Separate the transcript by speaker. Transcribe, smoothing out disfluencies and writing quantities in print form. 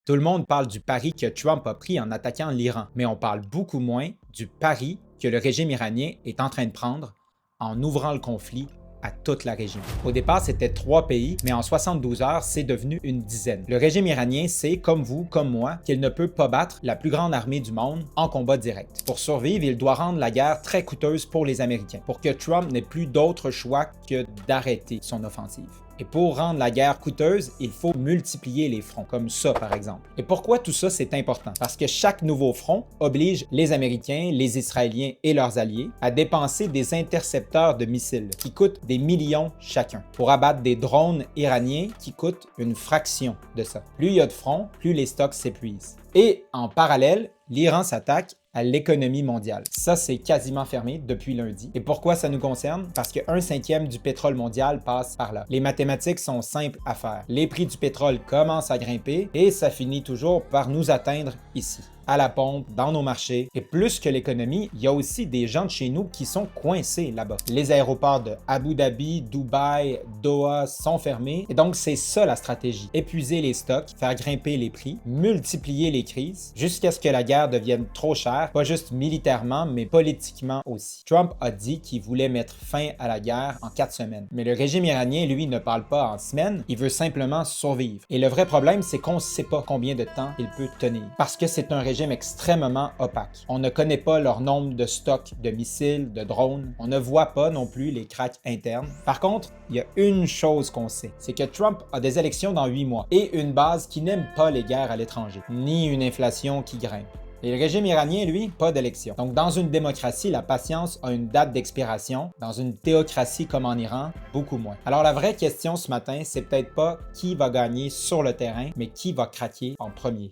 Speaker 1: Tout le monde parle du pari que Trump a pris en attaquant l'Iran, mais on parle beaucoup moins du pari que le régime iranien est en train de prendre en ouvrant le conflit à toute la région. Au départ, c'était 3 pays, mais en 72 heures, c'est devenu une dizaine. Le régime iranien sait, comme vous, comme moi, qu'il ne peut pas battre la plus grande armée du monde en combat direct. Pour survivre, il doit rendre la guerre très coûteuse pour les Américains, pour que Trump n'ait plus d'autre choix que d'arrêter son offensive. Et pour rendre la guerre coûteuse, il faut multiplier les fronts, comme ça par exemple. Et pourquoi tout ça c'est important? Parce que chaque nouveau front oblige les Américains, les Israéliens et leurs alliés à dépenser des intercepteurs de missiles qui coûtent des millions chacun, pour abattre des drones iraniens qui coûtent une fraction de ça. Plus il y a de fronts, plus les stocks s'épuisent. Et en parallèle, l'Iran s'attaque à l'économie mondiale. Ça, c'est quasiment fermé depuis lundi. Et pourquoi ça nous concerne? Parce que 1/5 du pétrole mondial passe par là. Les mathématiques sont simples à faire. Les prix du pétrole commencent à grimper et ça finit toujours par nous atteindre ici, à la pompe, dans nos marchés. Et plus que l'économie, il y a aussi des gens de chez nous qui sont coincés là-bas. Les aéroports de Abu Dhabi, Dubaï, Doha sont fermés. Et donc, c'est ça la stratégie. Épuiser les stocks, faire grimper les prix, multiplier les crises, jusqu'à ce que la guerre devienne trop chère, pas juste militairement, mais politiquement aussi. Trump a dit qu'il voulait mettre fin à la guerre en 4 semaines. Mais le régime iranien, lui, ne parle pas en semaines, il veut simplement survivre. Et le vrai problème, c'est qu'on ne sait pas combien de temps il peut tenir. Parce que c'est un régime extrêmement opaque. On ne connaît pas leur nombre de stocks de missiles, de drones. On ne voit pas non plus les cracks internes. Par contre, il y a une chose qu'on sait, c'est que Trump a des élections dans 8 mois et une base qui n'aime pas les guerres à l'étranger, ni une inflation qui grimpe. Et le régime iranien, lui, pas d'élection. Donc, dans une démocratie, la patience a une date d'expiration. Dans une théocratie comme en Iran, beaucoup moins. Alors, la vraie question ce matin, c'est peut-être pas qui va gagner sur le terrain, mais qui va craquer en premier.